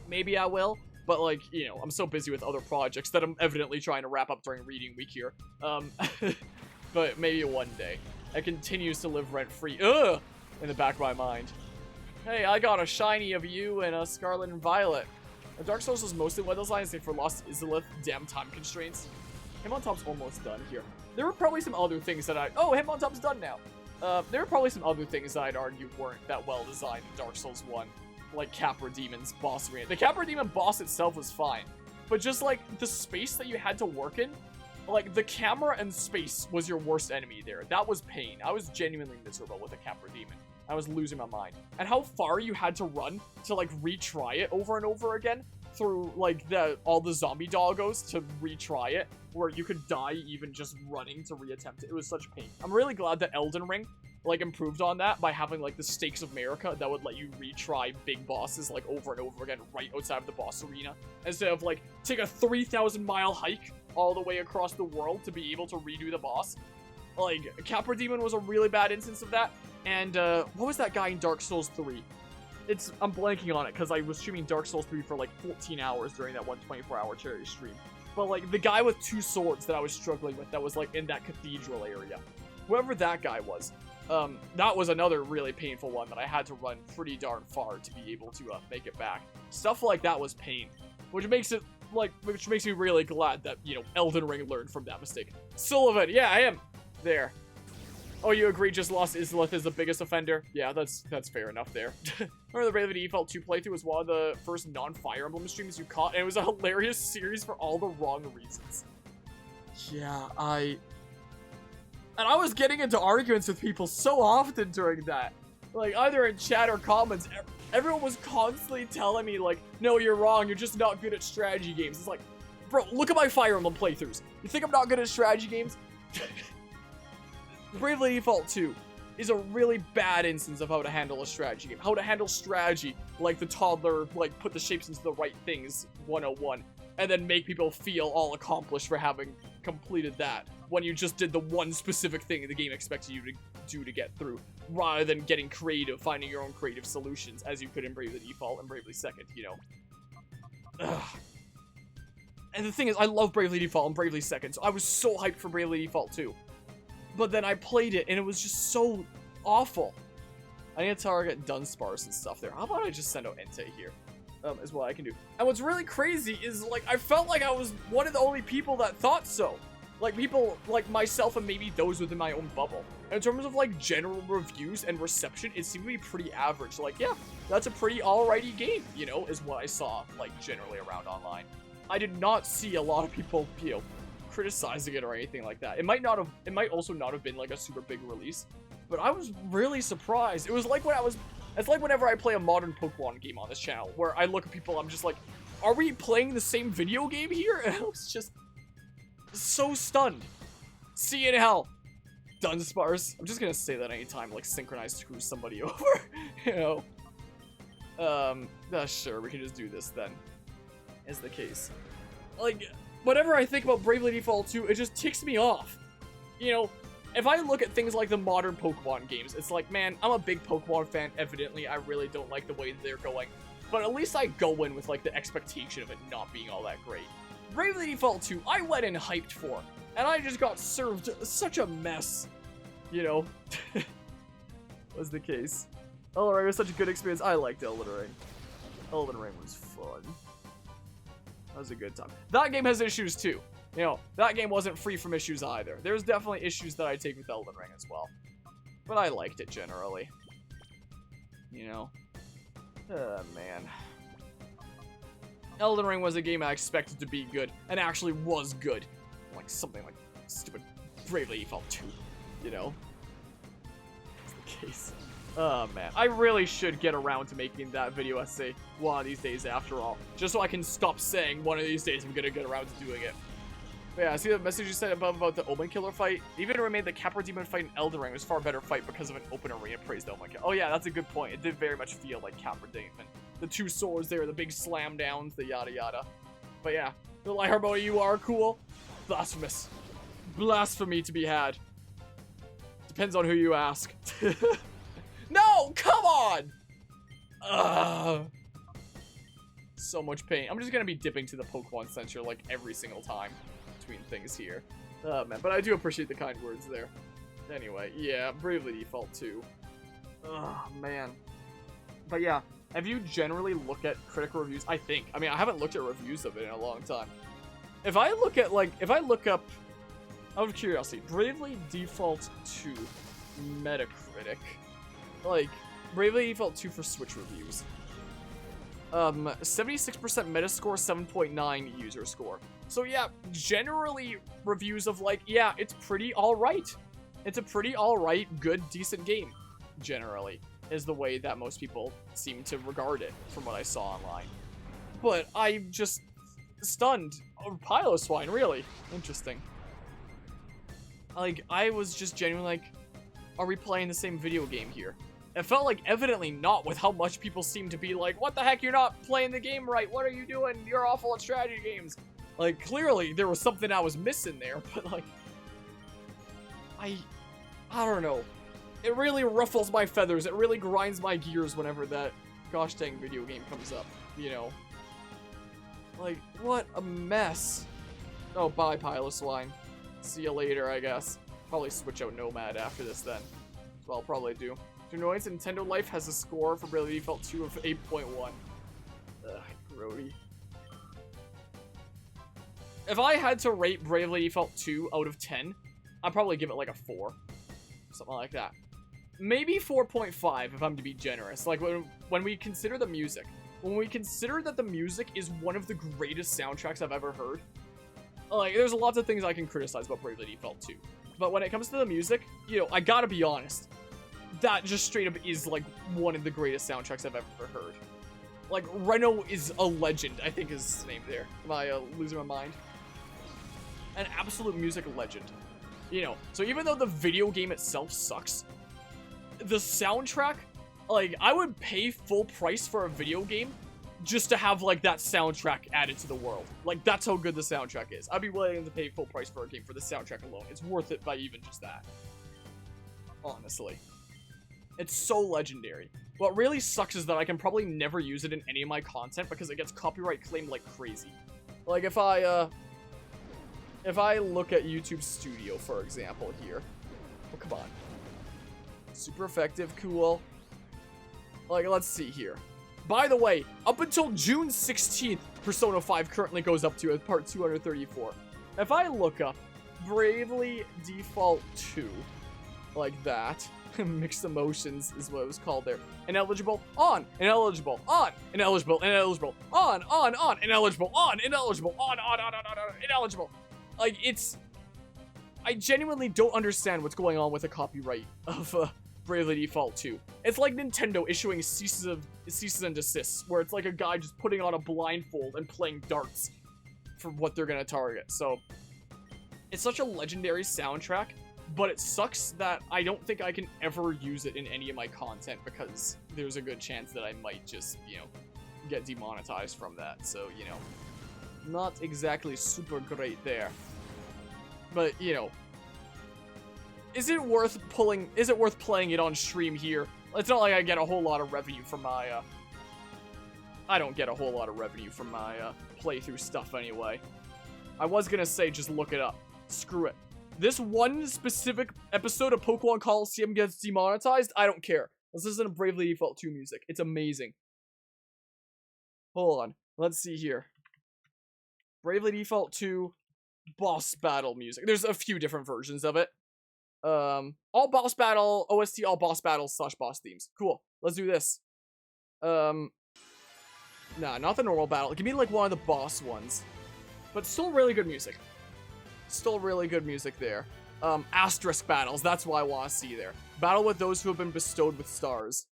Maybe I will. But, like, you know, I'm so busy with other projects that I'm evidently trying to wrap up during reading week here. But maybe one day. It continues to live rent-free, in the back of my mind. Hey, I got a shiny of you and a Scarlet and Violet. Dark Souls was mostly one of those lines, for Lost Izalith, damn time constraints. Him-on-Top's almost done here. There were probably some other things that oh, Him-on-Top's done now. There were probably some other things that I'd argue weren't that well designed in Dark Souls 1. Like Capra Demon's boss arena. The Capra Demon boss itself was fine. But just like the space that you had to work in, like the camera and space was your worst enemy there. That was pain. I was genuinely miserable with the Capra Demon. I was losing my mind. And how far you had to run to like retry it over and over again through like all the zombie doggos to retry it, where you could die even just running to reattempt it. It was such pain. I'm really glad that Elden Ring like improved on that by having like the Stakes of America that would let you retry big bosses like over and over again right outside of the boss arena, instead of like take a 3,000-mile hike all the way across the world to be able to redo the boss. Like Capra Demon was a really bad instance of that. And what was that guy in Dark Souls 3? I'm blanking on it because I was streaming Dark Souls 3 for like 14 hours during that 124-hour charity stream. But like the guy with 2 swords that I was struggling with that was like in that cathedral area. Whoever that guy was. That was another really painful one that I had to run pretty darn far to be able to make it back. Stuff like that was pain, which makes me really glad that, you know, Elden Ring learned from that mistake. Sullivan, yeah, I am there. Oh, you agree just Lost Izalith is the biggest offender? Yeah, that's fair enough there. Remember the Bravely Default 2 playthrough was one of the first non-Fire Emblem streams you caught, and it was a hilarious series for all the wrong reasons. Yeah, And I was getting into arguments with people so often during that. Like, either in chat or comments, everyone was constantly telling me, like, no, you're wrong, you're just not good at strategy games. It's like, bro, look at my Fire Emblem playthroughs. You think I'm not good at strategy games? Bravely Default 2 is a really bad instance of how to handle a strategy game. How to handle strategy, like the toddler, like, put the shapes into the right things 101, and then make people feel all accomplished for having completed that, when you just did the one specific thing the game expected you to do to get through, rather than getting creative, finding your own creative solutions, as you could in Bravely Default and Bravely Second, you know. Ugh. And the thing is, I love Bravely Default and Bravely Second, so I was so hyped for Bravely Default 2. But then I played it, and it was just so awful. I need to target Dunsparce and stuff there. How about I just send out Entei here? Is what I can do. And what's really crazy is, like, I felt like I was one of the only people that thought so. Like, people like myself and maybe those within my own bubble. In terms of, like, general reviews and reception, it seemed to be pretty average. Like, yeah, that's a pretty alrighty game, you know, is what I saw, like, generally around online. I did not see a lot of people, you know, criticizing it or anything like that. It might also not have been, like, a super big release, but I was really surprised. It was like it's like whenever I play a modern Pokemon game on this channel, where I look at people, I'm just like, are we playing the same video game here? And I was just so stunned. See you in hell, Dunsparce. I'm just gonna say that anytime, like, Synchronize screws somebody over, you know. Sure, we can just do this then, is the case. Like, whenever I think about Bravely Default 2, it just ticks me off. You know, if I look at things like the modern Pokemon games, it's like, man, I'm a big Pokemon fan, evidently. I really don't like the way they're going. But at least I go in with, like, the expectation of it not being all that great. Bravely Default 2, I went in hyped for, and I just got served such a mess, you know. Was the case. Elden Ring was such a good experience. I liked Elden Ring. Elden Ring was fun. That was a good time. That game has issues too. You know, that game wasn't free from issues either. There's definitely issues that I take with Elden Ring as well. But I liked it generally. You know. Man. Elden Ring was a game I expected to be good, and actually was good. Like something like stupid Bravely Default 2, you know? That's the case. Oh man, I really should get around to making that video essay one of these days after all. Just so I can stop saying one of these days I'm gonna get around to doing it. But yeah, see the message you said above about the Omen Killer fight? Even remained the Capra Demon fight in Elden Ring was a far better fight because of an open arena praised Omen Killer. Oh yeah, that's a good point. It did very much feel like Capra Demon. The 2 swords there, the big slam downs, the yada yada. But yeah, the light harmony, you are cool. Blasphemous. Blasphemy to be had. Depends on who you ask. No, come on! So much pain. I'm just gonna be dipping to the Pokemon Center like every single time between things here. Man, but I do appreciate the kind words there. Anyway, yeah, Bravely Default 2. Oh, man. But yeah, if you generally look at critical reviews, I mean, I haven't looked at reviews of it in a long time. If I look up, out of curiosity, Bravely Default 2 Metacritic, like, Bravely Default 2 for Switch reviews. 76% Metascore, 7.9 user score. So yeah, generally reviews of like, yeah, it's pretty alright. It's a pretty alright, good, decent game. Generally, is the way that most people seem to regard it from what I saw online. But I'm just stunned. Oh, Piloswine, really? Interesting. Like, I was just genuinely like, are we playing the same video game here? It felt like evidently not with how much people seem to be like, what the heck, you're not playing the game right, what are you doing? You're awful at strategy games. Like, clearly there was something I was missing there, but like, I don't know. It really ruffles my feathers, it really grinds my gears whenever that gosh dang video game comes up, you know? Like, what a mess. Oh, bye, Piloswine. See you later, I guess. Probably switch out Nomad after this then. That's what I'll probably do. To annoyance, Nintendo Life has a score for Bravely Default 2 of 8.1. Ugh, grody. If I had to rate Bravely Default 2 out of 10, I'd probably give it like a 4. Something like that. Maybe 4.5 if I'm to be generous. Like, when we consider the music. When we consider that the music is one of the greatest soundtracks I've ever heard. Like, there's lots of things I can criticize about Bravely Default 2. But when it comes to the music, you know, I gotta be honest. That just straight up is, like, one of the greatest soundtracks I've ever heard. Like, Reno is a legend, I think is his name there. Am I losing my mind? An absolute music legend. You know, so even though the video game itself sucks, the soundtrack, like, I would pay full price for a video game just to have, like, that soundtrack added to the world. Like, that's how good the soundtrack is. I'd be willing to pay full price for a game for the soundtrack alone. It's worth it by even just that. Honestly. It's so legendary. What really sucks is that I can probably never use it in any of my content because it gets copyright claimed like crazy. Like, if I look at YouTube Studio, for example, here. Oh, come on. Super effective, cool. Like, let's see here. By the way, up until June 16th, Persona 5 currently goes up to as part 234. If I look up Bravely Default 2, like that, mixed emotions is what it was called there. Ineligible, on, ineligible, on, ineligible, ineligible, on, ineligible, on, ineligible, on, ineligible. Like, it's... I genuinely don't understand what's going on with the copyright of Bravely Default 2. It's like Nintendo issuing ceases and desists, where it's like a guy just putting on a blindfold and playing darts for what they're gonna target. So, it's such a legendary soundtrack, but it sucks that I don't think I can ever use it in any of my content because there's a good chance that I might just, you know, get demonetized from that. So, you know, not exactly super great there. But, you know, is it worth playing it on stream here? It's not like I get a whole lot of revenue from my, I don't get a whole lot of revenue from my, playthrough stuff anyway. I was gonna say just look it up. Screw it. This one specific episode of Pokémon Colosseum gets demonetized, I don't care. Let's listen to Bravely Default 2 music. It's amazing. Hold on. Let's see here. Bravely Default 2 boss battle music. There's a few different versions of it. All boss battle, OST, all boss battles / boss themes. Cool. Let's do this. Nah, not the normal battle. Give me like one of the boss ones. But still really good music. Still really good music there. Asterisk battles, that's what I want to see there. Battle with those who have been bestowed with stars.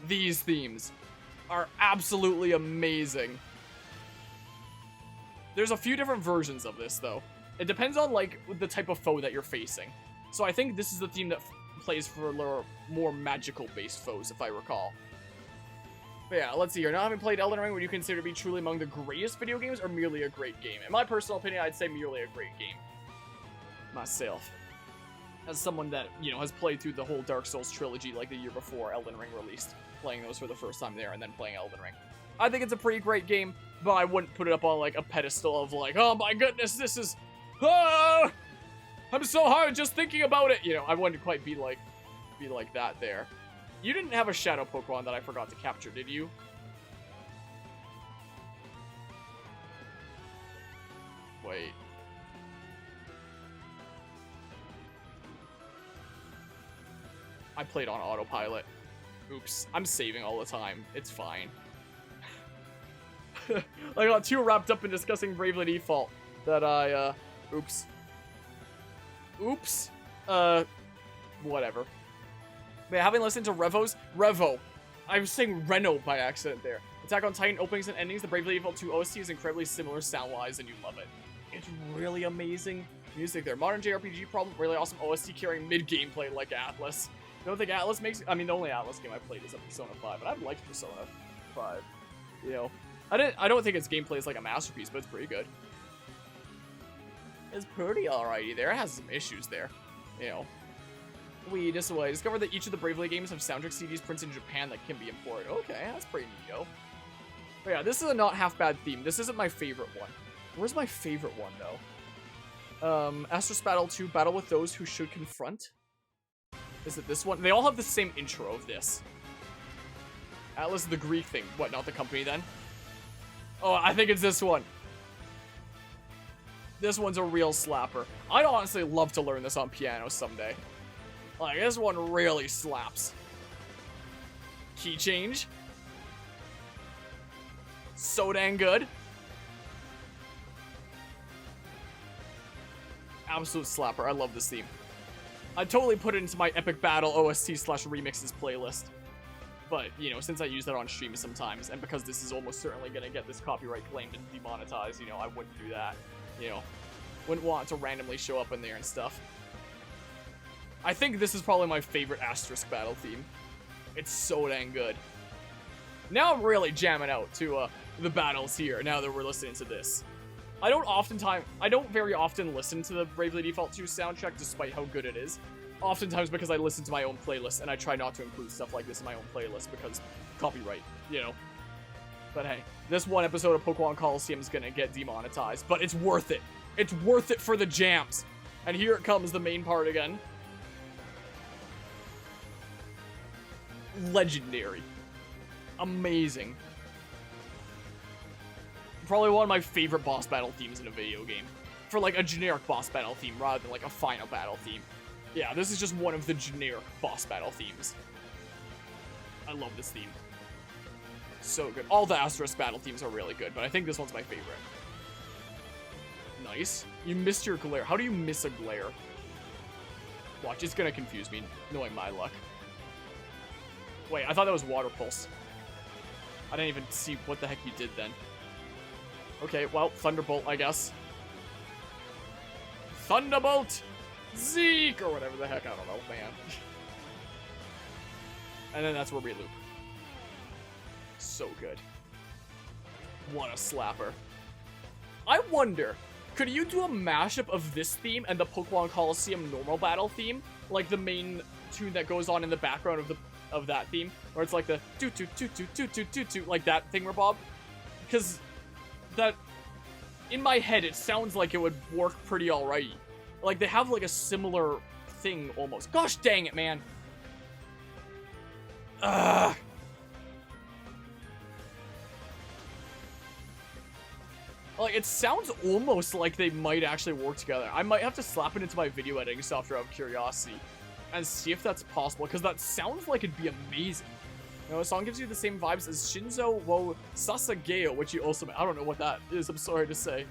These themes are absolutely amazing. There's a few different versions of this, though. It depends on, like, the type of foe that you're facing. So I think this is the theme that plays for more magical-based foes, if I recall. But yeah, let's see here. Now having played Elden Ring, would you consider to be truly among the greatest video games or merely a great game? In my personal opinion, I'd say merely a great game. Myself. As someone that, you know, has played through the whole Dark Souls trilogy like the year before Elden Ring released. playing those for the first time there and then playing Elden Ring. I think it's a pretty great game, but I wouldn't put it up on like a pedestal of like, oh my goodness, this is, I'm so hard just thinking about it. You know, I wouldn't quite be like that there. You didn't have a shadow Pokemon that I forgot to capture, did you? Wait. I played on autopilot. Oops. I'm saving all the time. It's fine. I got too wrapped up in discussing Bravely Default that I, oops. Oops. Whatever. But having listened to Revo. I was saying Reno by accident there. Attack on Titan openings and endings. The Bravely Default 2 OST is incredibly similar sound-wise, and you love it. It's really amazing music there. Modern JRPG problem, really awesome OST carrying mid-gameplay like Atlas. I don't think Atlas makes... I mean, the only Atlas game I played is a Persona 5, but I've liked Persona 5. You know, I don't think its gameplay is like a masterpiece, but it's pretty good. It's pretty alrighty there. It has some issues there. You know. We discovered that each of the Bravely games have soundtrack CDs printed in Japan that can be imported. Okay, that's pretty neato. But yeah, this is a not half bad theme. This isn't my favorite one. Where's my favorite one, though? Asterisk Battle 2, Battle with Those Who Should Confront. Is it this one? They all have the same intro of this. Atlas the Greek thing. What, not the company then? Oh, I think it's this one. This one's a real slapper. I'd honestly love to learn this on piano someday. Like, this one really slaps. Key change. So dang good. Absolute slapper. I love this theme. I'd totally put it into my Epic Battle OST/remixes playlist. But, you know, since I use that on stream sometimes, and because this is almost certainly going to get this copyright claimed and demonetized, you know, I wouldn't do that. You know, wouldn't want to randomly show up in there and stuff. I think this is probably my favorite Asterisk Battle theme. It's so dang good. Now I'm really jamming out to the battles here, now that we're listening to this. I don't very often listen to the Bravely Default 2 soundtrack, despite how good it is. Oftentimes because I listen to my own playlist, and I try not to include stuff like this in my own playlist, because copyright, you know. But hey, this one episode of Pokémon Colosseum is gonna get demonetized, but it's worth it. It's worth it for the jams. And here it comes, the main part again. Legendary. Amazing. Probably one of my favorite boss battle themes in a video game. For like a generic boss battle theme rather than like a final battle theme. Yeah, this is just one of the generic boss battle themes. I love this theme. So good. All the Asterisk battle themes are really good, but I think this one's my favorite. Nice. You missed your glare. How do you miss a glare? Watch, it's gonna confuse me, knowing my luck. Wait, I thought that was Water Pulse. I didn't even see what the heck you did then. Okay, well, Thunderbolt, I guess. Thunderbolt! Zeke! Or whatever the heck, I don't know, man. And then that's where we loop. So good. What a slapper. I wonder, could you do a mashup of this theme and the Pokémon Colosseum normal battle theme? Like the main tune that goes on in the background of that theme? Where it's like the toot like that thing, Bob? Because that, in my head, it sounds like it would work pretty alright. Like, they have, like, a similar thing, almost. Gosh dang it, man. Ugh. Like, it sounds almost like they might actually work together. I might have to slap it into my video editing software out of curiosity and see if that's possible, because that sounds like it'd be amazing. You know, the song gives you the same vibes as Shinzo wo Sasageo, which you also... I don't know what that is, I'm sorry to say.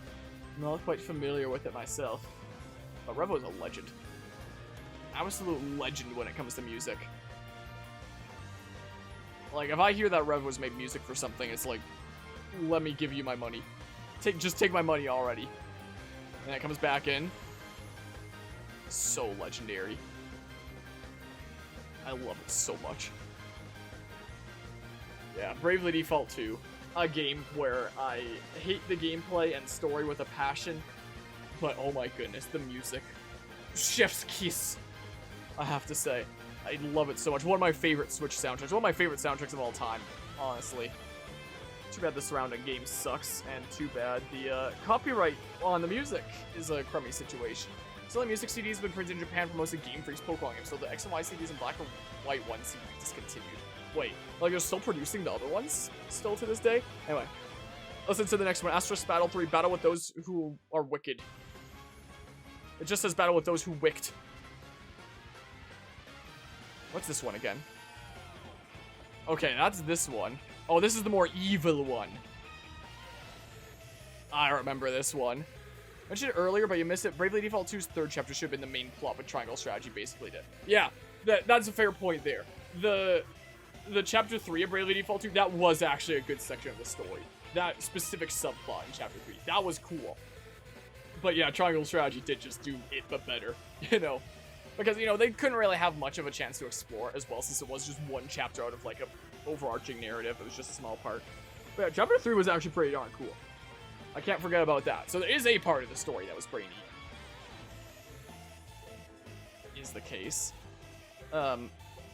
I'm not quite familiar with it myself. But Revo's a legend. Absolute legend when it comes to music. Like, if I hear that Revo's made music for something, it's like, let me give you my money. Just take my money already. And it comes back in. So legendary. I love it so much. Yeah, Bravely Default 2. A game where I hate the gameplay and story with a passion. But oh my goodness, the music. Chef's kiss, I have to say. I love it so much. One of my favorite Switch soundtracks. One of my favorite soundtracks of all time, honestly. Too bad the surrounding game sucks, and too bad the copyright on the music is a crummy situation. Selling music CDs have been printed in Japan for most of Game Freak's Pokemon games, so the X and Y CDs and black and white ones seem to be discontinued. Wait, like they're still producing the other ones still to this day? Anyway, listen to the next one. Asterisk Battle 3, battle with those who are wicked. It just says battle with those who wicked. What's this one again? Okay, that's this one. Oh, this is the more evil one. I remember this one. I mentioned it earlier, but you missed it. Bravely Default 2's third chapter should have been the main plot, but Triangle Strategy basically did. Yeah, that's a fair point there. The chapter 3 of Bravely Default 2, that was actually a good section of the story. That specific subplot in chapter 3, that was cool. But yeah, Triangle Strategy did just do it, but better, you know. Because, you know, they couldn't really have much of a chance to explore as well, since it was just one chapter out of, like, a overarching narrative. It was just a small part. But yeah, chapter 3 was actually pretty darn cool. I can't forget about that. So there is a part of the story that was pretty neat. Is the case.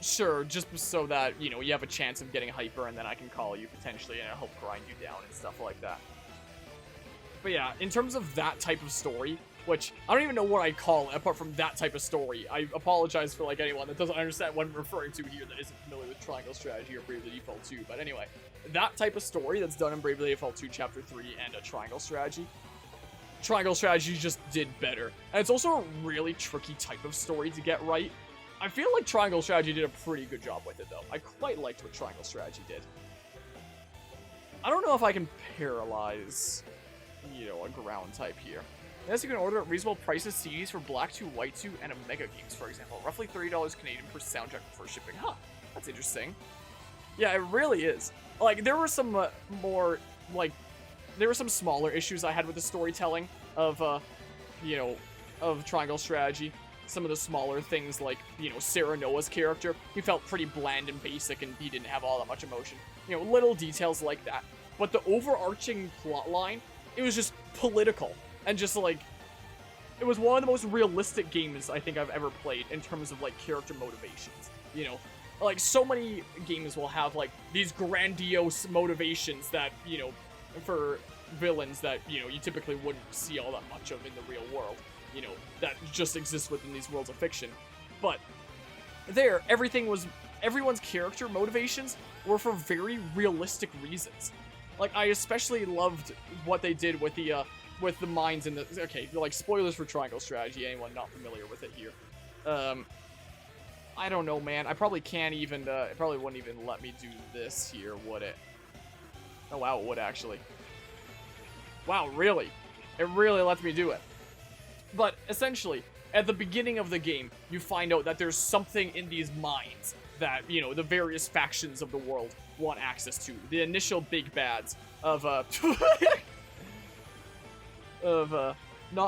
Sure, just so that, you know, you have a chance of getting hyper, and then I can call you potentially and help grind you down and stuff like that. But yeah, in terms of that type of story, which I don't even know what I call it apart from that type of story. I apologize for like anyone that doesn't understand what I'm referring to here that isn't familiar with Triangle Strategy or Bravely Default 2. But anyway, that type of story that's done in Bravely Default 2 Chapter 3 and a Triangle Strategy just did better. And it's also a really tricky type of story to get right. I feel like Triangle Strategy did a pretty good job with it though. I quite liked what Triangle Strategy did. I don't know if I can paralyze, you know, a ground type here. Yes, you can order at reasonable prices CDs for Black 2, White 2, and Omega games, for example. Roughly $30 Canadian per soundtrack before shipping. Huh, that's interesting. Yeah, it really is. Like, there were some there were some smaller issues I had with the storytelling of, you know, of Triangle Strategy. Some of the smaller things, like, you know, Sarah Noah's character. He felt pretty bland and basic, and he didn't have all that much emotion. You know, little details like that. But the overarching plot line, it was just political. And just, like, it was one of the most realistic games I think I've ever played in terms of, like, character motivations. You know, like, so many games will have, like, these grandiose motivations that, you know, for villains that, you know, you typically wouldn't see all that much of in the real world. You know, that just exists within these worlds of fiction. But there, everyone's character motivations were for very realistic reasons. Like, I especially loved what they did with the mines in the... Okay, like, spoilers for Triangle Strategy, anyone not familiar with it here. I don't know, man. I probably can't even, it probably wouldn't even let me do this here, would it? Oh, wow, it would, actually. Wow, really? It really lets me do it. But, essentially, at the beginning of the game, you find out that there's something in these mines that, you know, the various factions of the world want access to. The initial big bads of, not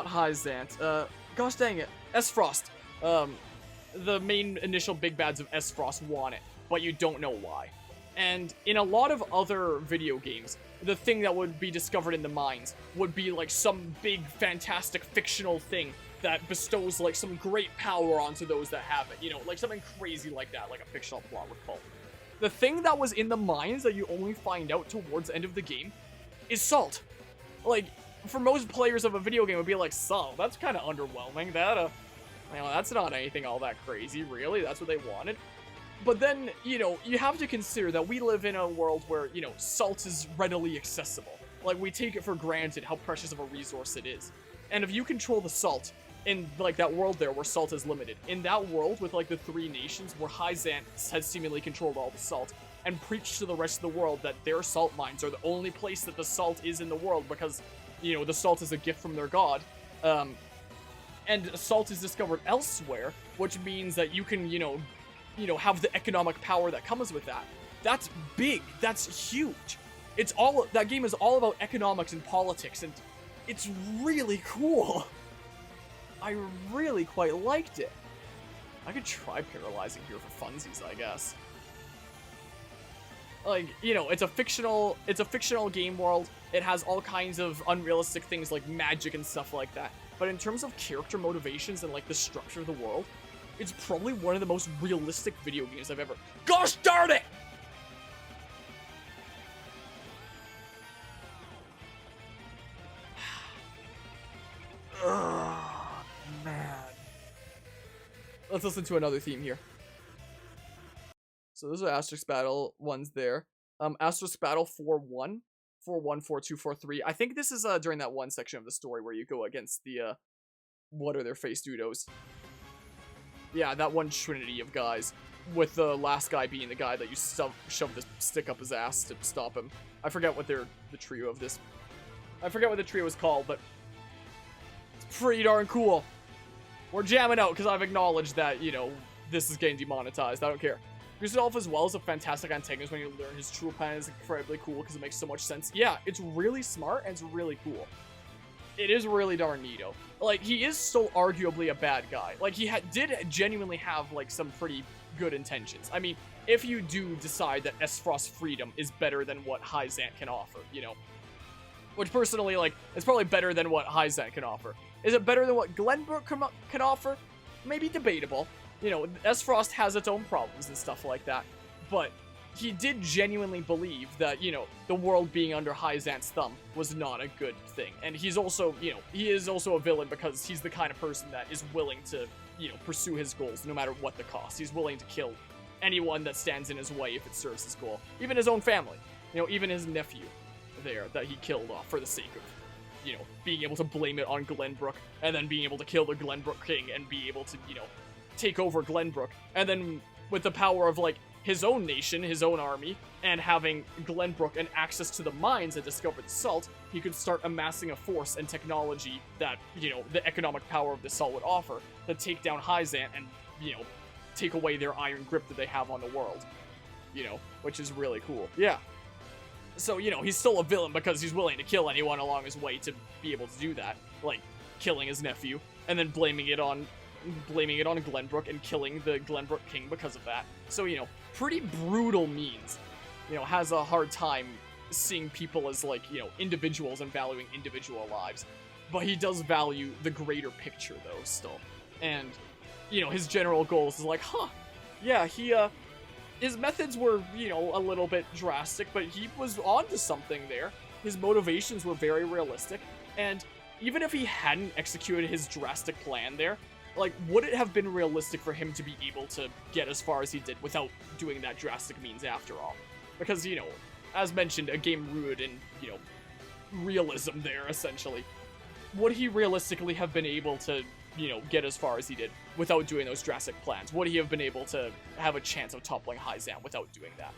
Hyzant, gosh dang it, S-Frost. The main initial big bads of S-Frost want it, but you don't know why. And in a lot of other video games, the thing that would be discovered in the mines would be like some big, fantastic, fictional thing that bestows like some great power onto those that have it. You know, like something crazy like that, like a fictional plot would call. The thing that was in the mines that you only find out towards the end of the game is salt. Like, for most players of a video game, it would be like, salt, that's kind of underwhelming. That, you know, that's not anything all that crazy, really. That's what they wanted. But then, you know, you have to consider that we live in a world where, you know, salt is readily accessible. Like, we take it for granted how precious of a resource it is. And if you control the salt in, like, that world there where salt is limited, in that world with, like, the three nations where Hyzant has seemingly controlled all the salt, and preached to the rest of the world that their salt mines are the only place that the salt is in the world because, you know, the salt is a gift from their god, and salt is discovered elsewhere, which means that you can, you know, have the economic power that comes with that. That's big. That's huge. That game is all about economics and politics, and it's really cool. I really quite liked it. I could try paralyzing here for funsies, I guess. Like, you know, it's a fictional game world. It has all kinds of unrealistic things like magic and stuff like that. But in terms of character motivations and like the structure of the world, it's probably one of the most realistic video games I've ever... Gosh darn it! Oh, man. Let's listen to another theme here. So those are Asterisk Battle ones there. Asterisk Battle 4-1. 4-1, 4-2, 4-3. I think this is during that one section of the story where you go against the, what are their face dudos? Yeah, that one trinity of guys. With the last guy being the guy that you shove the stick up his ass to stop him. I forget what the trio of this... I forget what the trio is called, but... It's pretty darn cool. We're jamming out because I've acknowledged that, you know, this is getting demonetized. I don't care. Gustadolf as well is a fantastic antagonist when you learn his true plan is incredibly cool because it makes so much sense. Yeah, it's really smart and it's really cool. It is really darn neato. Like, he is still arguably a bad guy. Like, he did genuinely have, like, some pretty good intentions. I mean, if you do decide that Esfrost's freedom is better than what Hyzant can offer, you know. Which, personally, like, it's probably better than what Hyzant can offer. Is it better than what Glenbrook can offer? Maybe debatable. You know, Esfrost has its own problems and stuff like that, but he did genuinely believe that, you know, the world being under Hyzant's thumb was not a good thing. And he's also, you know, he is also a villain because he's the kind of person that is willing to, you know, pursue his goals no matter what the cost. He's willing to kill anyone that stands in his way if it serves his goal. Even his own family. You know, even his nephew there that he killed off for the sake of, you know, being able to blame it on Glenbrook and then being able to kill the Glenbrook king and be able to, you know, take over Glenbrook, and then with the power of, like, his own nation, his own army, and having Glenbrook and access to the mines that discovered the salt, he could start amassing a force and technology that, you know, the economic power of the salt would offer to take down Hyzant and, you know, take away their iron grip that they have on the world, you know, which is really cool. Yeah. So, you know, he's still a villain because he's willing to kill anyone along his way to be able to do that, like killing his nephew, and then blaming it on Glenbrook and killing the Glenbrook king because of that. So, you know, pretty brutal means. You know, has a hard time seeing people as, like, you know, individuals and valuing individual lives. But he does value the greater picture, though, still. And, you know, his general goals is like, yeah, his methods were, you know, a little bit drastic, but he was onto something there. His motivations were very realistic. And even if he hadn't executed his drastic plan there, like, would it have been realistic for him to be able to get as far as he did without doing that drastic means after all? Because, you know, as mentioned, a game rooted in, you know, realism there, essentially. Would he realistically have been able to, you know, get as far as he did without doing those drastic plans? Would he have been able to have a chance of toppling Hyzant without doing that?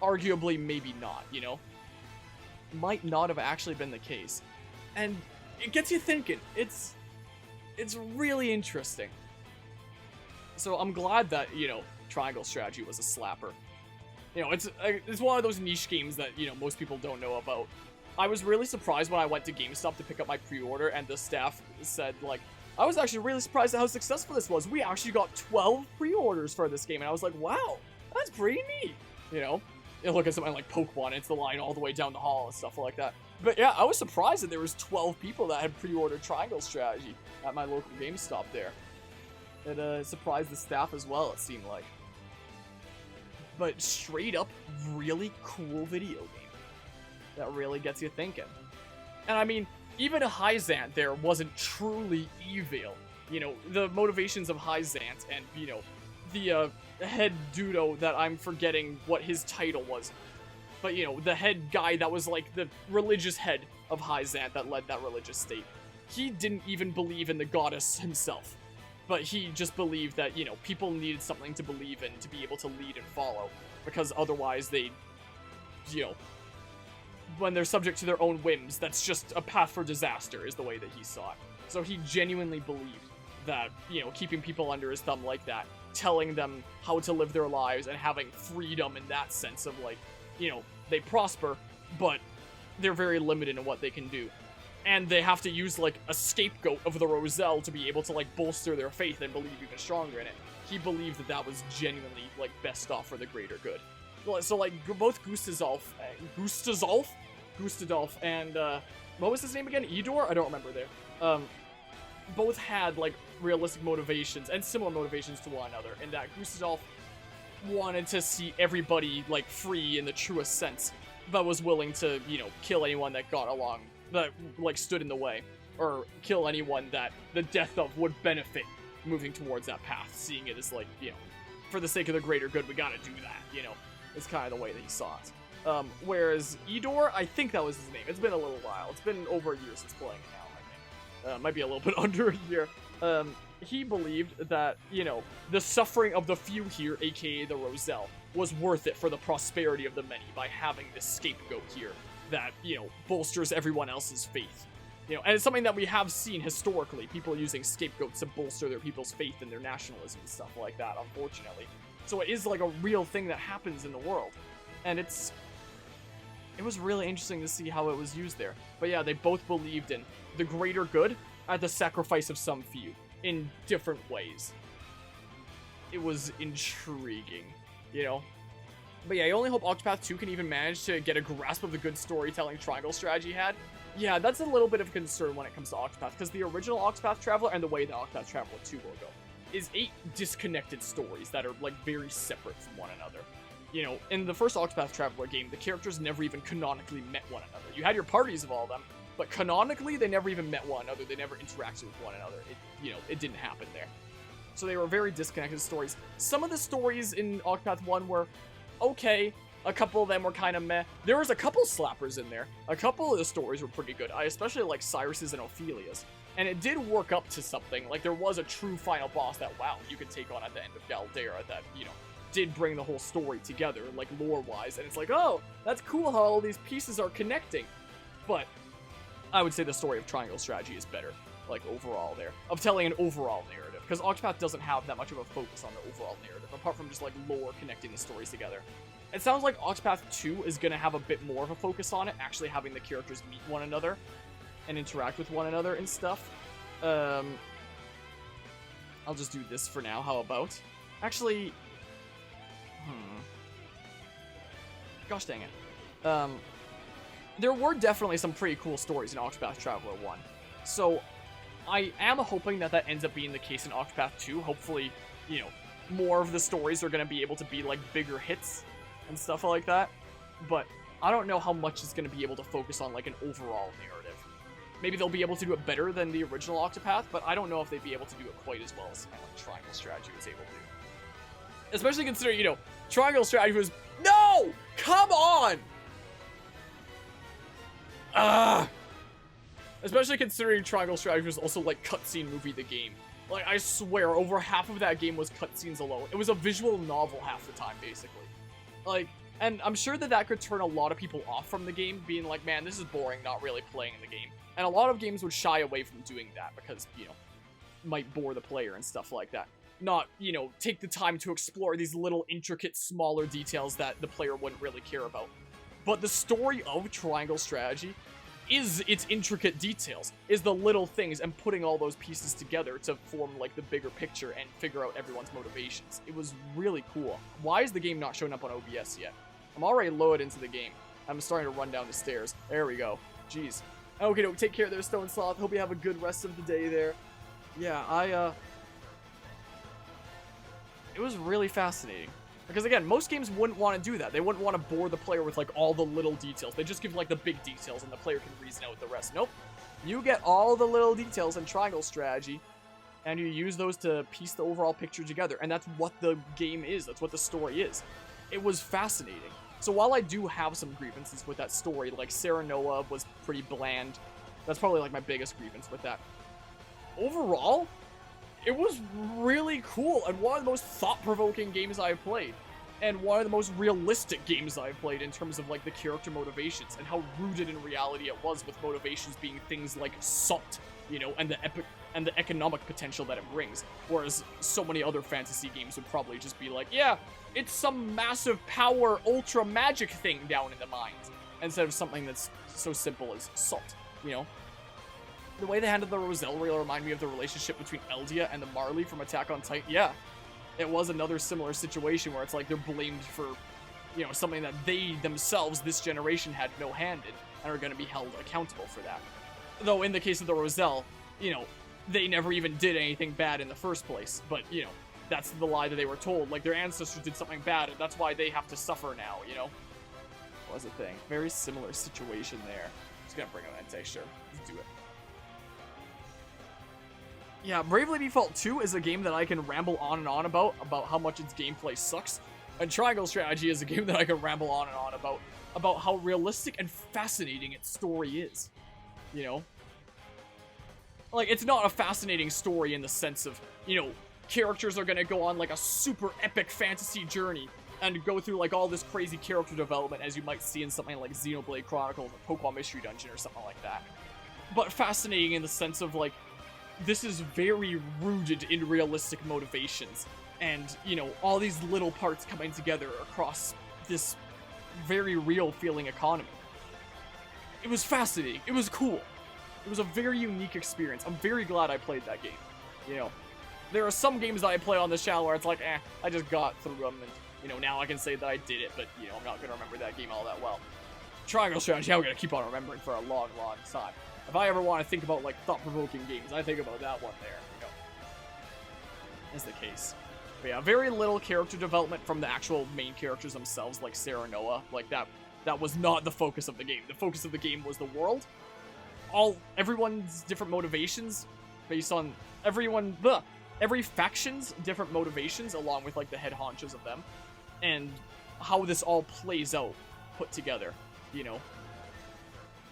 Arguably, maybe not, you know? Might not have actually been the case. And it gets you thinking. It's really interesting. So I'm glad that, you know, Triangle Strategy was a slapper. You know, it's one of those niche games that, you know, most people don't know about. I was really surprised when I went to GameStop to pick up my pre-order and the staff said, like, I was actually really surprised at how successful this was. We actually got 12 pre-orders for this game, and I was like, wow, that's pretty neat. You know, you look at something like Pokemon, it's the line all the way down the hall and stuff like that. But yeah, I was surprised that there was 12 people that had pre-ordered Triangle Strategy at my local GameStop there. It surprised the staff as well, it seemed like. But straight up, really cool video game. That really gets you thinking. And I mean, even Hyzant there wasn't truly evil. You know, the motivations of Hyzant and, you know, the head dudo that I'm forgetting what his title was. But, you know, the head guy that was like the religious head of Hyzant that led that religious state. He didn't even believe in the goddess himself. But he just believed that, you know, people needed something to believe in to be able to lead and follow. Because otherwise they, you know, when they're subject to their own whims, that's just a path for disaster, is the way that he saw it. So he genuinely believed that, you know, keeping people under his thumb like that, telling them how to live their lives and having freedom in that sense of, like, you know, they prosper, but they're very limited in what they can do. And they have to use, like, a scapegoat of the Roselle to be able to, like, bolster their faith and believe even stronger in it. He believed that that was genuinely, like, best off for the greater good. So, like, both Gustadolf and, what was his name again? Edor? I don't remember there. both had, like, realistic motivations and similar motivations to one another, in that Gustave wanted to see everybody, like, free in the truest sense, but was willing to, you know, kill anyone that got along, that, like, stood in the way, or kill anyone that the death of would benefit moving towards that path, seeing it as, like, you know, for the sake of the greater good, we gotta do that, you know? It's kind of the way that he saw it. Whereas Idor, I think that was his name. It's been a little while. It's been over a year since playing it now, I think. Might be a little bit under a year. He believed that, you know, the suffering of the few here, aka the Roselle, was worth it for the prosperity of the many by having this scapegoat here that, you know, bolsters everyone else's faith. You know, and it's something that we have seen historically, people using scapegoats to bolster their people's faith and their nationalism and stuff like that, unfortunately. So it is like a real thing that happens in the world. And it was really interesting to see how it was used there. But yeah, they both believed in the greater good at the sacrifice of some few, in different ways. It was intriguing, you know? But yeah, I only hope Octopath 2 can even manage to get a grasp of the good storytelling Triangle strategy had. Yeah, that's a little bit of a concern when it comes to Octopath, because the original Octopath Traveler and the way that Octopath Traveler 2 will go is 8 disconnected stories that are, like, very separate from one another. You know, in the first Octopath Traveler game, the characters never even canonically met one another. You had your parties of all of them, but canonically, they never even met one another. They never interacted with one another. It didn't happen there. So they were very disconnected stories. Some of the stories in Octopath 1 were okay. A couple of them were kind of meh. There was a couple slappers in there. A couple of the stories were pretty good. I especially like Cyrus's and Ophelia's. And it did work up to something. Like, there was a true final boss that, wow, you could take on at the end of Galdera that, you know, did bring the whole story together, like, lore-wise. And it's like, oh, that's cool how all these pieces are connecting. But I would say the story of Triangle Strategy is better, like, overall there. Of telling an overall narrative. Because Octopath doesn't have that much of a focus on the overall narrative, apart from just, like, lore connecting the stories together. It sounds like Octopath 2 is going to have a bit more of a focus on it, actually having the characters meet one another and interact with one another and stuff. I'll just do this for now, how about? Actually, gosh dang it. There were definitely some pretty cool stories in Octopath Traveler 1. So, I am hoping that that ends up being the case in Octopath 2. Hopefully, you know, more of the stories are going to be able to be, like, bigger hits and stuff like that. But I don't know how much it's going to be able to focus on, like, an overall narrative. Maybe they'll be able to do it better than the original Octopath, but I don't know if they'd be able to do it quite as well as kind of like Triangle Strategy was able to. Especially considering, you know, Triangle Strategy was... No! Come on! Especially considering Triangle Strategy was also, like, cutscene movie the game. Like, I swear, over half of that game was cutscenes alone. It was a visual novel half the time, basically. Like, and I'm sure that that could turn a lot of people off from the game, being like, man, this is boring, not really playing in the game. And a lot of games would shy away from doing that because, you know, might bore the player and stuff like that. Not, you know, take the time to explore these little intricate, smaller details that the player wouldn't really care about. But the story of Triangle Strategy is its intricate details, is the little things and putting all those pieces together to form, like, the bigger picture and figure out everyone's motivations. It was really cool. Why is the game not showing up on OBS yet? I'm already loaded into the game. I'm starting to run down the stairs. There we go. Jeez. Okay, no, take care there, Stone Sloth. Hope you have a good rest of the day there. Yeah, it was really fascinating. Because, again, most games wouldn't want to do that. They wouldn't want to bore the player with, like, all the little details. They just give, like, the big details, and the player can reason out the rest. Nope. You get all the little details in Triangle Strategy, and you use those to piece the overall picture together. And that's what the game is. That's what the story is. It was fascinating. So while I do have some grievances with that story, like, Serenoa was pretty bland. That's probably, like, my biggest grievance with that. Overall, it was really cool, and one of the most thought-provoking games I've played. And one of the most realistic games I've played in terms of, like, the character motivations, and how rooted in reality it was, with motivations being things like salt, you know, and the economic potential that it brings. Whereas so many other fantasy games would probably just be like, yeah, it's some massive power ultra magic thing down in the mines, instead of something that's so simple as salt, you know? The way they handled the Roselle really reminded me of the relationship between Eldia and the Marley from Attack on Titan. Yeah, it was another similar situation where it's like they're blamed for, you know, something that they themselves, this generation, had no hand in, and are going to be held accountable for that. Though in the case of the Roselle, you know, they never even did anything bad in the first place. But, you know, that's the lie that they were told. Like, their ancestors did something bad, and that's why they have to suffer now, you know? Was a thing. Very similar situation there. Just gonna bring on that texture. Let's do it. Yeah, Bravely Default 2 is a game that I can ramble on and on about how much its gameplay sucks. And Triangle Strategy is a game that I can ramble on and on about how realistic and fascinating its story is. You know? Like, it's not a fascinating story in the sense of, you know, characters are gonna go on, like, a super epic fantasy journey and go through, like, all this crazy character development as you might see in something like Xenoblade Chronicles or Pokemon Mystery Dungeon or something like that. But fascinating in the sense of, like, this is very rooted in realistic motivations. And, you know, all these little parts coming together across this very real feeling economy. It was fascinating. It was cool. It was a very unique experience. I'm very glad I played that game. You know, there are some games that I play on this channel where it's like, I just got through them, and, you know, now I can say that I did it, but, you know, I'm not going to remember that game all that well. Triangle Strategy, I'm going to keep on remembering for a long, long time. If I ever want to think about, like, thought-provoking games, I think about that one there, you know. Is the case. But yeah, very little character development from the actual main characters themselves, like Sarah Noah. Like, that was not the focus of the game. The focus of the game was the world. Everyone's different motivations based on every faction's different motivations, along with, like, the head honchos of them, and how this all plays out put together, you know.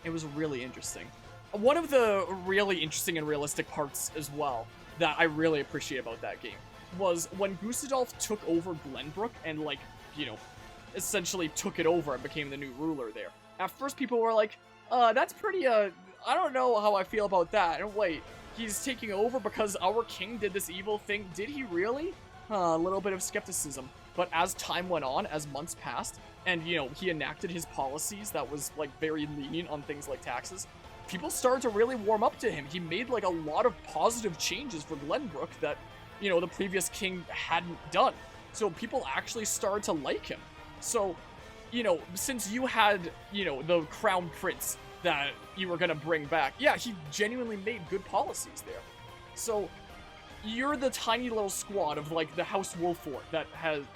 It was really interesting. One of the really interesting and realistic parts as well that I really appreciate about that game was when Gustadolf took over Glenbrook and, like, you know, essentially took it over and became the new ruler there. At first, people were like, that's pretty, I don't know how I feel about that. And wait, he's taking over because our king did this evil thing? Did he really? A little bit of skepticism. But as time went on, as months passed, and, you know, he enacted his policies that was, like, very lenient on things like taxes, people started to really warm up to him. He made, like, a lot of positive changes for Glenbrook that, you know, the previous king hadn't done. So people actually started to like him. So, you know, since you had, you know, the crown prince that you were gonna bring back, yeah, he genuinely made good policies there. So you're the tiny little squad of, like, the House Wolfort that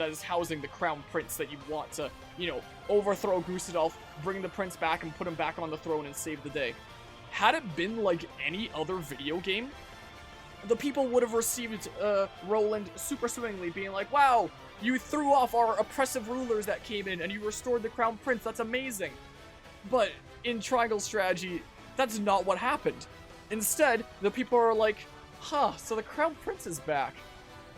is housing the crown prince that you want to, you know, overthrow Gustadolf, bring the prince back, and put him back on the throne and save the day. Had it been like any other video game, the people would have received Roland super swimmingly, being like, wow, you threw off our oppressive rulers that came in and you restored the crown prince, that's amazing. But in Triangle Strategy, that's not what happened. Instead, the people are like, huh, so the crown prince is back.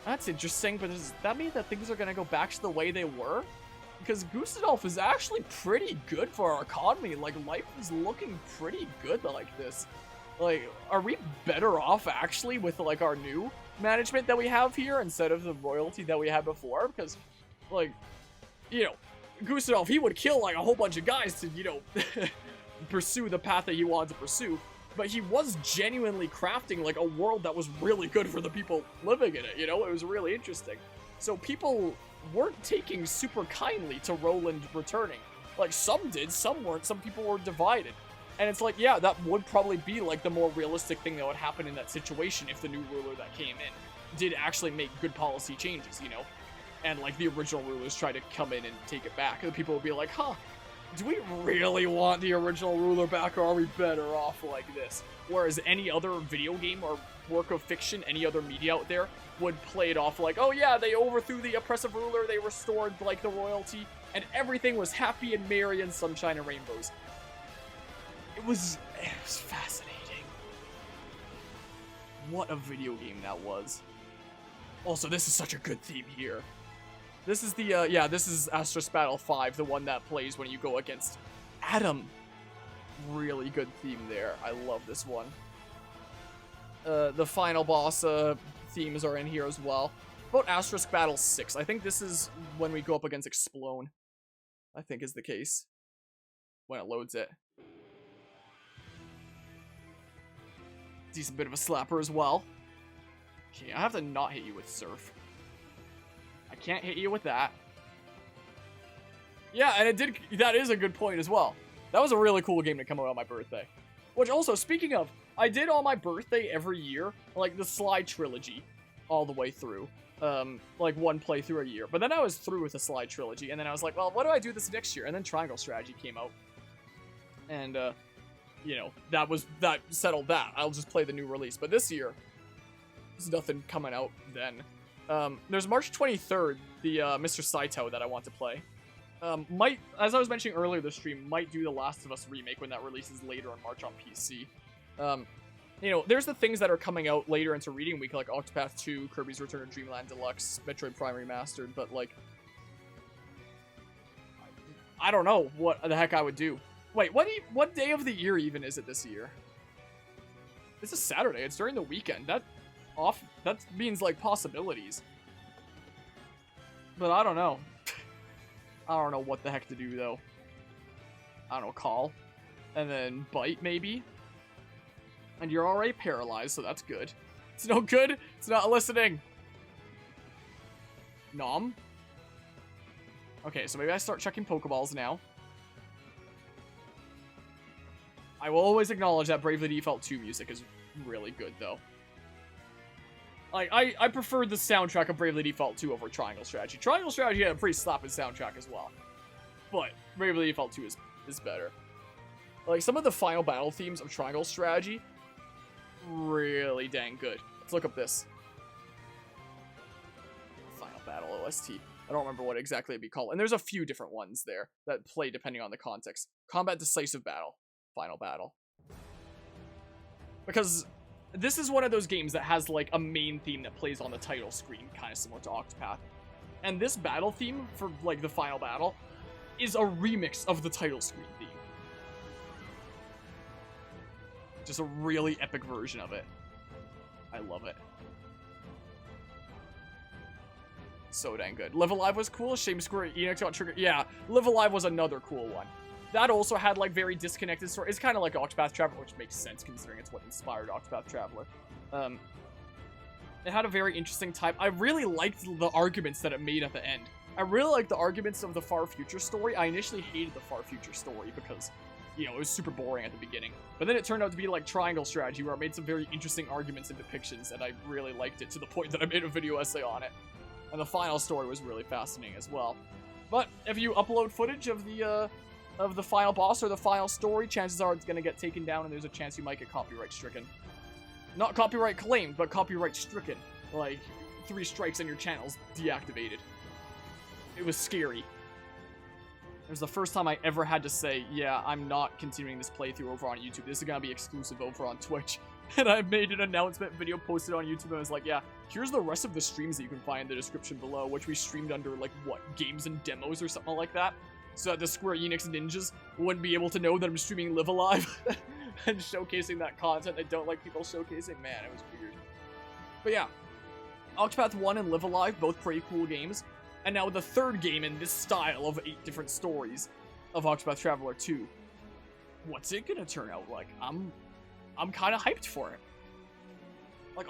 That's interesting, but does that mean that things are gonna go back to the way they were? Because Gustadolf is actually pretty good for our economy. Like, life is looking pretty good like this. Like, are we better off, actually, with, like, our new management that we have here instead of the royalty that we had before? Because, like, you know, Gustadolf, he would kill, like, a whole bunch of guys to, you know, pursue the path that he wanted to pursue. But he was genuinely crafting, like, a world that was really good for the people living in it, you know? It was really interesting. So people weren't taking super kindly to Roland returning. Like, some did, some weren't, some people were divided. And it's like, yeah, that would probably be, like, the more realistic thing that would happen in that situation if the new ruler that came in did actually make good policy changes, you know? And, like, the original rulers tried to come in and take it back. And people would be like, huh, do we really want the original ruler back, or are we better off like this? Whereas any other video game or work of fiction, any other media out there, would play it off like, oh yeah, they overthrew the oppressive ruler, they restored, like, the royalty, and everything was happy and merry and sunshine and rainbows. It was fascinating. What a video game that was. Also, this is such a good theme here. This is the, yeah, this is Asterisk Battle 5, the one that plays when you go against Adam. Really good theme there. I love this one. The final boss, themes are in here as well. About Asterisk Battle 6. I think this is when we go up against Explone. I think is the case. When it loads it. Decent bit of a slapper as well. Okay, I have to not hit you with Surf. I can't hit you with that. Yeah, and that is a good point as well. That was a really cool game to come out on my birthday. Which also, speaking of, I did on my birthday every year, like the Sly trilogy, all the way through. Like one playthrough a year. But then I was through with the Sly trilogy, and then I was like, well, what do I do this next year? And then Triangle Strategy came out. And, you know, that settled that. I'll just play the new release. But this year, there's nothing coming out then. There's March 23rd, the Mr. Saito that I want to play. Might, as I was mentioning earlier this stream, might do the Last of Us remake when that releases later in March on PC. You know, there's the things that are coming out later into Reading Week, like Octopath 2, Kirby's Return to Dreamland Deluxe, Metroid Prime Remastered, but, like, I don't know what the heck I would do. Wait, what day of the year even is it this year? It's a Saturday. It's during the weekend. That means, like, possibilities. But I don't know. I don't know what the heck to do, though. I don't know, call. And then bite, maybe? And you're already paralyzed, so that's good. It's no good. It's not listening. Nom. Okay, so maybe I start checking Pokeballs now. I will always acknowledge that Bravely Default 2 music is really good, though. Like, I preferred the soundtrack of Bravely Default 2 over Triangle Strategy. Triangle Strategy had a pretty slapping soundtrack as well. But Bravely Default 2 is better. Like, some of the final battle themes of Triangle Strategy, really dang good. Let's look up this. Final battle OST. I don't remember what exactly it'd be called. And there's a few different ones there that play depending on the context. Combat Decisive Battle. Final battle. Because this is one of those games that has, like, a main theme that plays on the title screen, kind of similar to Octopath. And this battle theme for, like, the final battle is a remix of the title screen theme. Just a really epic version of it. I love it. So dang good. Live Alive was cool. Shame Square Enix got triggered. Yeah, Live Alive was another cool one. That also had, like, very disconnected story. It's kind of like Octopath Traveler, which makes sense considering it's what inspired Octopath Traveler. It had a very interesting type. I really liked the arguments that it made at the end. I really liked the arguments of the Far Future story. I initially hated the Far Future story because, you know, it was super boring at the beginning. But then it turned out to be like Triangle Strategy, where it made some very interesting arguments and depictions, and I really liked it to the point that I made a video essay on it. And the final story was really fascinating as well. But if you upload footage of the final boss or the final story, chances are it's going to get taken down, and there's a chance you might get copyright stricken. Not copyright claimed, but copyright stricken. Like, 3 strikes and your channel's deactivated. It was scary. It was the first time I ever had to say, yeah, I'm not continuing this playthrough over on YouTube. This is going to be exclusive over on Twitch. And I made an announcement video, posted on YouTube, and I was like, yeah, here's the rest of the streams that you can find in the description below, which we streamed under, like, what, games and demos or something like that? So that the Square Enix ninjas wouldn't be able to know that I'm streaming Live Alive and showcasing that content I don't like people showcasing. Man, it was weird. But yeah, Octopath 1 and Live Alive, both pretty cool games. And now the third game in this style of 8 different stories of Octopath Traveler 2. What's it gonna turn out like? I'm kind of hyped for it. Like,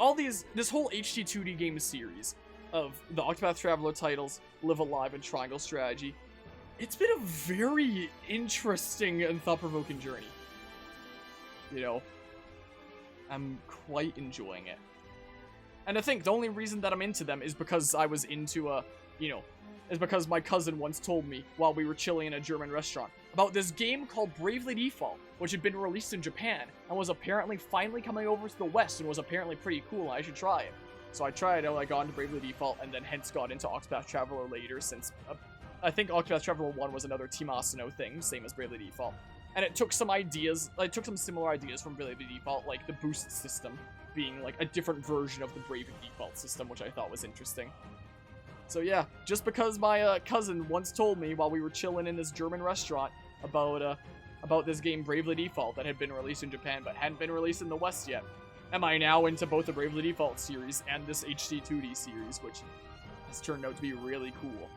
this whole HT2D game series of the Octopath Traveler titles, Live Alive and Triangle Strategy, it's been a very interesting and thought-provoking journey. You know, I'm quite enjoying it. And I think the only reason that I'm into them is because I was into is because my cousin once told me while we were chilling in a German restaurant about this game called Bravely Default, which had been released in Japan and was apparently finally coming over to the West and was apparently pretty cool, and I should try it. So I tried it, I got into Bravely Default, and then hence got into Octopath Traveler later, since I think Octopath Traveler 1 was another Team Asano thing, same as Bravely Default. And it took some ideas, it took some similar ideas from Bravely Default, like the boost system being like a different version of the Bravely Default system, which I thought was interesting. So yeah, just because my cousin once told me while we were chilling in this German restaurant about this game Bravely Default that had been released in Japan but hadn't been released in the West yet, am I now into both the Bravely Default series and this HD2D series, which has turned out to be really cool.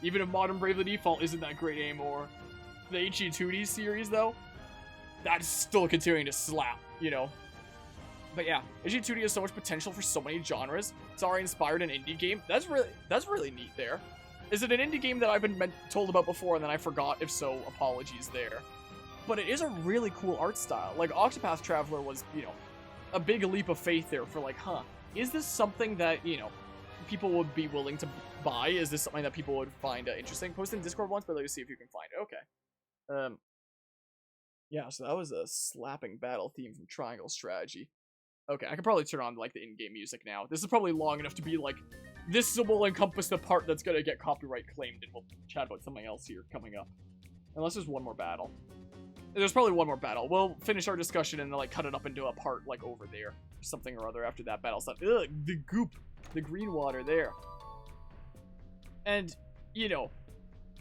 Even if modern Bravely Default isn't that great anymore, the HD2D series, though, that's still continuing to slap, you know? But yeah, HD2D has so much potential for so many genres. It's already inspired an indie game. That's really neat there. Is it an indie game that I've been told about before and then I forgot? If so, apologies there. but it is a really cool art style. Like, Octopath Traveler was, you know, a big leap of faith there for like, huh, is this something that, you know, people would be willing to buy? Is this something that people would find interesting? Post in Discord once, but let me see if you can find it. Okay. Yeah, so that was a slapping battle theme from Triangle Strategy. Okay, I can probably turn on, like, the in-game music now. This is probably long enough to be, like, this will encompass the part that's gonna get copyright claimed, and we'll chat about something else here coming up. Unless there's one more battle. There's probably one more battle. We'll finish our discussion and then, like, cut it up into a part, like, over there. Or something or other after that battle's done. Ugh, the goop. The green water there. And, you know,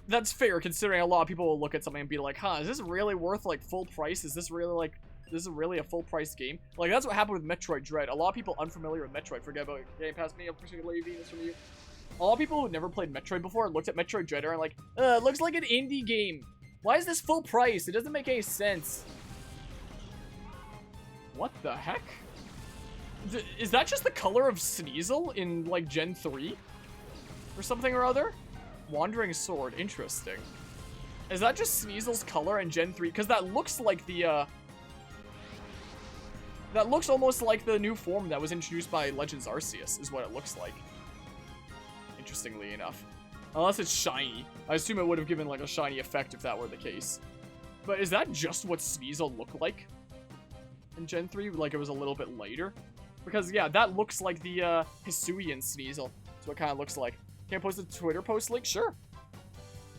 that's fair, considering a lot of people will look at something and be like, huh, is this really worth, like, full price? Is this really, like... This is really a full-price game. Like, that's what happened with Metroid Dread. A lot of people unfamiliar with Metroid forget about Game Pass me. I'm pushing Venus from you. A lot of people who never played Metroid before looked at Metroid Dread and are like, it looks like an indie game. Why is this full price? It doesn't make any sense. What the heck? Is that just the color of Sneasel in, like, Gen 3? Or something or other? Wandering Sword. Interesting. Is that just Sneasel's color in Gen 3? Because that looks like the, that looks almost like the new form that was introduced by Legends Arceus, is what it looks like. Interestingly enough. Unless it's shiny. I assume it would have given, like, a shiny effect if that were the case. But is that just what Sneasel looked like in Gen 3? Like, it was a little bit later? Because, yeah, that looks like the, Hisuian Sneasel. That's what it kind of looks like. Can I post a Twitter post link? Sure.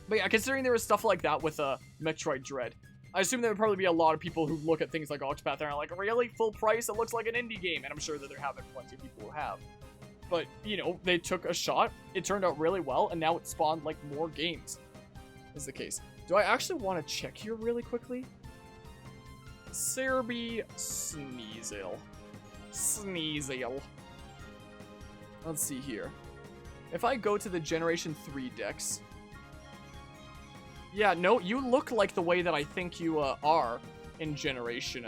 But yeah, considering there was stuff like that with, Metroid Dread, I assume there would probably be a lot of people who look at things like Octopath and are like, really? Full price? It looks like an indie game. And I'm sure that there have been plenty of people who have. But, you know, they took a shot. It turned out really well. And now it spawned, like, more games. Is the case. Do I actually want to check here really quickly? Serby Sneasel. Sneasel. Let's see here. If I go to the Generation 3 decks... Yeah, no, you look like the way that I think you are in Generation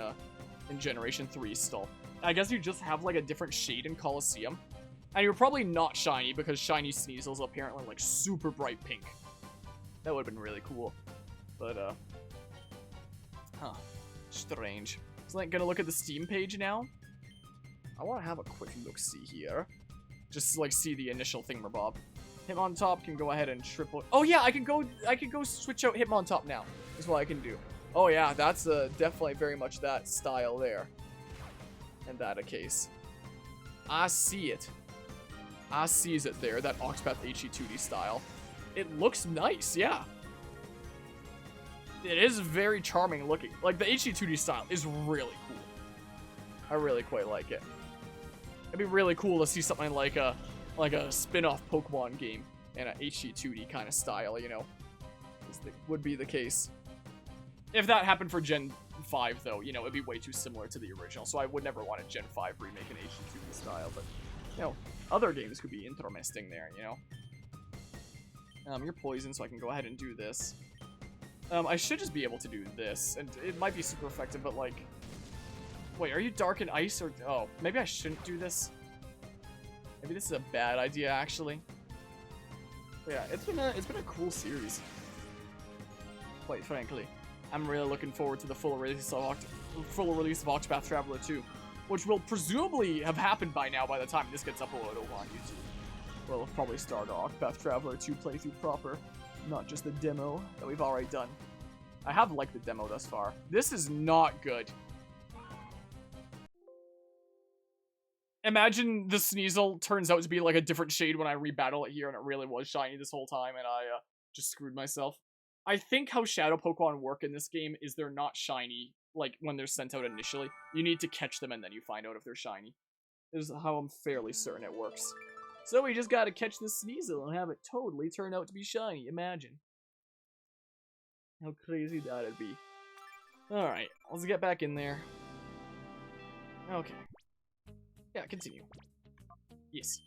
3 still. I guess you just have like a different shade in Colosseum. And you're probably not shiny because shiny Sneasel's apparently like super bright pink. That would have been really cool. But huh. Strange. So like gonna look at the Steam page now. I wanna have a quick look-see here. Just like see the initial thingamabob. Hitmontop can go ahead and triple. Oh yeah, I can go switch out Hitmontop now. Is what I can do. Oh yeah, that's definitely very much that style there. And that a case. I see it. I sees it there, that Octopath HE2D style. It looks nice, yeah. It is very charming looking. Like the HE2D style is really cool. I really quite like it. It'd be really cool to see something like a spin-off Pokemon game in a HE2D kind of style, you know, would be the case. If that happened for Gen 5, though, you know, it'd be way too similar to the original, so I would never want a Gen 5 remake in HE2D style, but, you know, other games could be interesting there, you know. You're poisoned, so I can go ahead and do this. I should just be able to do this, and it might be super effective, but, like... Wait, are you Dark and Ice, or... Oh, maybe I shouldn't do this? Maybe this is a bad idea, actually. But yeah, it's been a cool series. Quite frankly, I'm really looking forward to the full release of Octopath Traveler 2, which will presumably have happened by now by the time this gets uploaded over on YouTube. We'll probably start Octopath Traveler 2 playthrough proper, not just the demo that we've already done. I have liked the demo thus far. This is not good. Imagine the Sneasel turns out to be like a different shade when I rebattle it here and it really was shiny this whole time and I just screwed myself. I think how Shadow Pokemon work in this game is they're not shiny like when they're sent out initially. You need to catch them and then you find out if they're shiny. This is how I'm fairly certain it works. So we just gotta catch the Sneasel and have it totally turn out to be shiny. Imagine. How crazy that'd be. Alright, let's get back in there. Okay. Yeah, continue. Yes.